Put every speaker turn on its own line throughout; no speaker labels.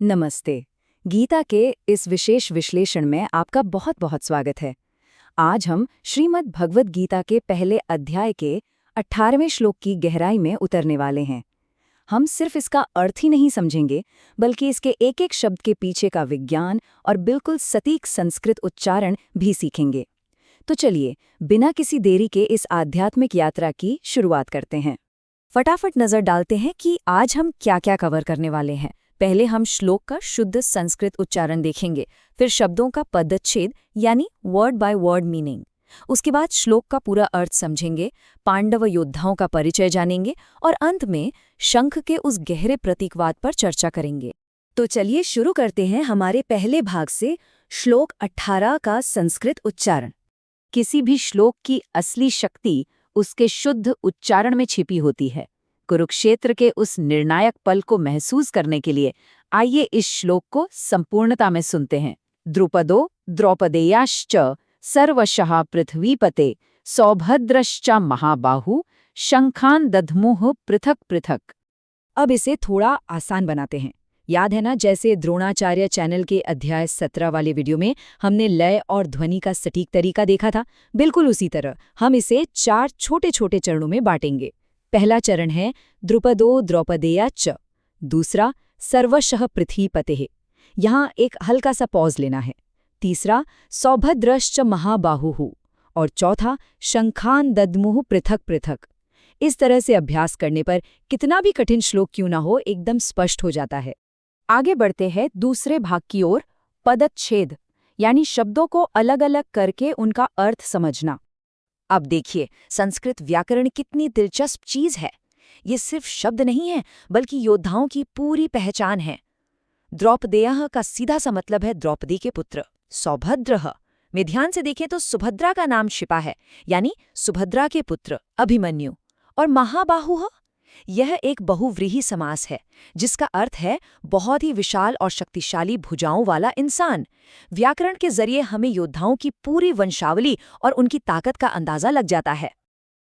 नमस्ते। गीता के इस विशेष विश्लेषण में आपका बहुत बहुत स्वागत है। आज हम श्रीमद् भगवद गीता के पहले अध्याय के 18वें श्लोक की गहराई में उतरने वाले हैं। हम सिर्फ इसका अर्थ ही नहीं समझेंगे, बल्कि इसके एक एक शब्द के पीछे का विज्ञान और बिल्कुल सटीक संस्कृत उच्चारण भी सीखेंगे। तो चलिए, बिना किसी देरी के इस आध्यात्मिक यात्रा की शुरुआत करते हैं। फटाफट नजर डालते हैं कि आज हम क्या-क्या कवर करने वाले हैं। पहले हम श्लोक का शुद्ध संस्कृत उच्चारण देखेंगे, फिर शब्दों का पदच्छेद यानी वर्ड बाय वर्ड मीनिंग। उसके बाद श्लोक का पूरा अर्थ समझेंगे, पांडव योद्धाओं का परिचय जानेंगे और अंत में शंख के उस गहरे प्रतीकवाद पर चर्चा करेंगे। तो चलिए शुरू करते हैं हमारे पहले भाग से, श्लोक 18 का संस्कृत उच्चारण। किसी भी श्लोक की असली शक्ति उसके शुद्ध उच्चारण में छिपी होती है। कुरुक्षेत्र के उस निर्णायक पल को महसूस करने के लिए आइए इस श्लोक को संपूर्णता में सुनते हैं। द्रुपदो द्रौपदेयाश्च सर्वशः पृथ्वीपते सौभद्रश्च महाबाहु शंखान दध्मुः पृथक पृथक। अब इसे थोड़ा आसान बनाते हैं। याद है ना, जैसे द्रोणाचार्य चैनल के अध्याय 17 वाले वीडियो में हमने लय और ध्वनि का सटीक तरीका देखा था, बिल्कुल उसी तरह हम इसे 4 छोटे छोटे चरणों में बांटेंगे। पहला चरण है द्रुपदो द्रौपदेयाश्च, दूसरा सर्वशः पृथ्वीपतेः, यहाँ एक हल्का सा पॉज लेना है। तीसरा सौभद्रश्च महाबाहुः और चौथा शंखान दध्मुः पृथक पृथक। इस तरह से अभ्यास करने पर कितना भी कठिन श्लोक क्यों ना हो, एकदम स्पष्ट हो जाता है। आगे बढ़ते हैं दूसरे भाग की ओर, पदच्छेद यानी शब्दों को अलग अलग करके उनका अर्थ समझना। अब देखिए, संस्कृत व्याकरण कितनी दिलचस्प चीज है। ये सिर्फ शब्द नहीं है, बल्कि योद्धाओं की पूरी पहचान है। द्रौपदेयः का सीधा सा मतलब है द्रौपदी के पुत्र। सौभद्रः में ध्यान से देखें तो सुभद्रा का नाम छिपा है, यानी सुभद्रा के पुत्र अभिमन्यु। और महाबाहुः, यह एक बहुव्रीहि समास है, जिसका अर्थ है बहुत ही विशाल और शक्तिशाली भुजाओं वाला इंसान। व्याकरण के जरिए हमें योद्धाओं की पूरी वंशावली और उनकी ताकत का अंदाजा लग जाता है।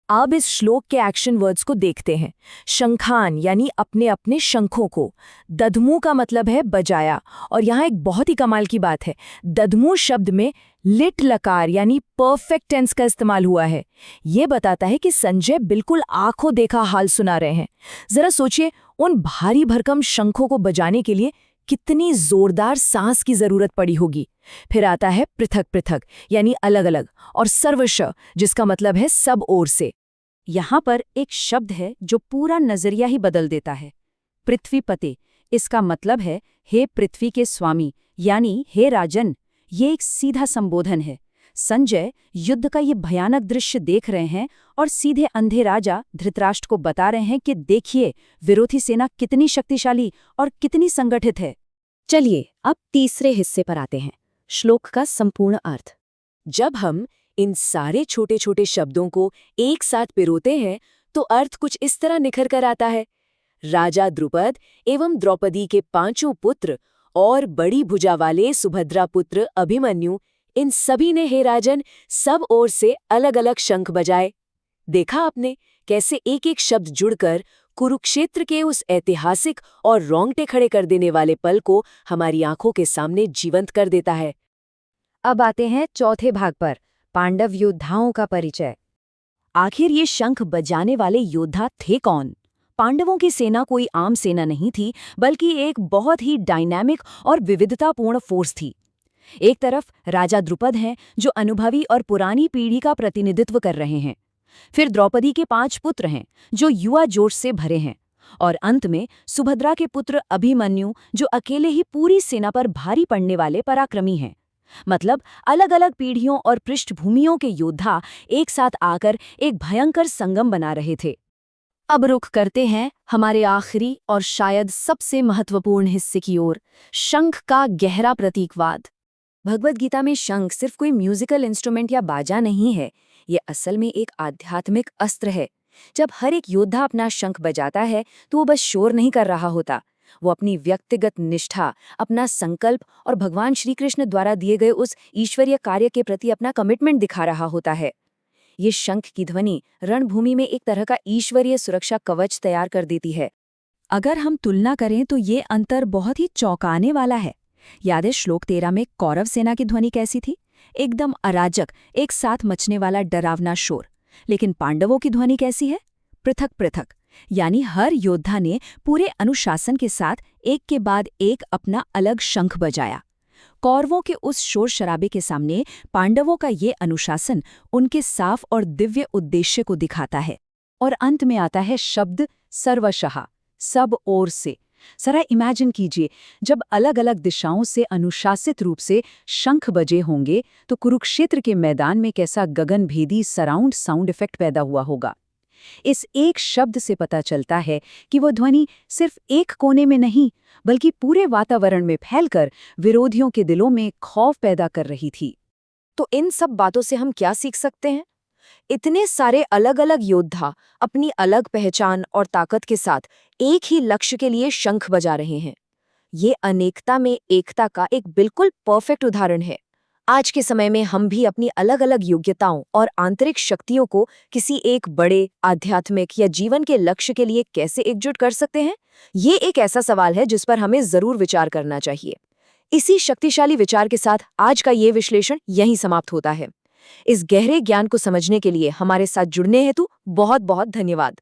अब इस श्लोक के एक्शन वर्ड्स को देखते हैं। शंखान यानी अपने अपने शंखों को, दध्मु का मतलब है बजाया, और यहाँ एक बहुत ही कमाल की बात है, दध्मु शब्द में लिट लकार यानी परफेक्ट टेंस का इस्तेमाल हुआ है। ये बताता है कि संजय बिल्कुल आंखों देखा हाल सुना रहे हैं। जरा सोचिए, उन भारी भरकम शंखों को बजाने के लिए कितनी जोरदार सांस की जरूरत पड़ी होगी। फिर आता है पृथक पृथक यानी अलग अलग, और सर्वश जिसका मतलब है सब ओर से। यहाँ पर एक शब्द है जो पूरा नजरिया ही बदल देता है। पृथ्वीपते, इसका मतलब है हे पृथ्वी के स्वामी, यानी हे राजन। ये एक सीधा संबोधन है। संजय युद्ध का ये भयानक दृश्य देख रहे हैं और सीधे अंधे राजा धृतराष्ट्र को बता रहे हैं कि देखिए, विरोधी सेना कितनी शक्तिशाली और कितनी संगठित है। चलिए अब तीसरे हिस्से पर आते हैं, श्लोक का संपूर्ण अर्थ। जब हम इन सारे छोटे छोटे शब्दों को एक साथ पिरोते हैं तो अर्थ कुछ इस तरह निखर कर आता है। राजा द्रुपद एवं द्रौपदी के 5 पुत्र और बड़ी भुजा वाले सुभद्रा पुत्र अभिमन्यु, इन सभी ने हे राजन सब ओर से अलग अलग शंख बजाए। देखा आपने कैसे एक एक शब्द जुड़कर कुरुक्षेत्र के उस ऐतिहासिक और रोंगटे खड़े कर देने वाले पल को हमारी आंखों के सामने जीवंत कर देता है। अब आते हैं चौथे भाग पर, पांडव योद्धाओं का परिचय। आखिर ये शंख बजाने वाले योद्धा थे कौन? पांडवों की सेना कोई आम सेना नहीं थी, बल्कि एक बहुत ही डायनामिक और विविधतापूर्ण फोर्स थी। एक तरफ राजा द्रुपद हैं, जो अनुभवी और पुरानी पीढ़ी का प्रतिनिधित्व कर रहे हैं। फिर द्रौपदी के 5 पुत्र हैं, जो युवा जोश से भरे हैं। और अंत में सुभद्रा के पुत्र अभिमन्यु, जो अकेले ही पूरी सेना पर भारी पड़ने वाले पराक्रमी हैं। मतलब अलग अलग पीढ़ियों और पृष्ठभूमियों के योद्धा एक साथ आकर एक भयंकर संगम बना रहे थे। अब रुख करते हैं हमारे आखिरी और शायद सबसे महत्वपूर्ण हिस्से की ओर, शंख का गहरा प्रतीकवाद। भगवद गीता में शंख सिर्फ कोई म्यूजिकल इंस्ट्रूमेंट या बाजा नहीं है, ये असल में एक आध्यात्मिक अस्त्र है। जब हर एक योद्धा अपना शंख बजाता है तो वो बस शोर नहीं कर रहा होता, वो अपनी व्यक्तिगत निष्ठा, अपना संकल्प और भगवान श्री कृष्ण द्वारा दिए गए उस ईश्वरीय कार्य के प्रति अपना कमिटमेंट दिखा रहा होता है। ये शंख की ध्वनि रणभूमि में एक तरह का ईश्वरीय सुरक्षा कवच तैयार कर देती है। अगर हम तुलना करें तो ये अंतर बहुत ही चौंकाने वाला है। याद है श्लोक 13 में कौरव सेना की ध्वनि कैसी थी? एकदम अराजक, एक साथ मचने वाला डरावना शोर। लेकिन पांडवों की ध्वनि कैसी है? पृथक पृथक, यानी हर योद्धा ने पूरे अनुशासन के साथ एक के बाद एक अपना अलग शंख बजाया। कौरवों के उस शोर शराबे के सामने पांडवों का ये अनुशासन उनके साफ और दिव्य उद्देश्य को दिखाता है। और अंत में आता है शब्द सर्वशः, सब ओर से। जरा इमेजिन कीजिए, जब अलग अलग दिशाओं से अनुशासित रूप से शंख बजे होंगे तो कुरुक्षेत्र के मैदान में कैसा गगनभेदी सराउंड साउंड इफेक्ट पैदा हुआ होगा। इस एक शब्द से पता चलता है कि वो ध्वनि सिर्फ एक कोने में नहीं, बल्कि पूरे वातावरण में फैलकर विरोधियों के दिलों में खौफ पैदा कर रही थी। तो इन सब बातों से हम क्या सीख सकते हैं? इतने सारे अलग अलग योद्धा अपनी अलग पहचान और ताकत के साथ एक ही लक्ष्य के लिए शंख बजा रहे हैं। ये अनेकता में एकता का एक बिल्कुल परफेक्ट उदाहरण है। आज के समय में हम भी अपनी अलग अलग योग्यताओं और आंतरिक शक्तियों को किसी एक बड़े आध्यात्मिक या जीवन के लक्ष्य के लिए कैसे एकजुट कर सकते हैं? ये एक ऐसा सवाल है जिस पर हमें जरूर विचार करना चाहिए। इसी शक्तिशाली विचार के साथ आज का ये विश्लेषण यहीं समाप्त होता है। इस गहरे ज्ञान को समझने के लिए हमारे साथ जुड़ने हेतु बहुत बहुत धन्यवाद।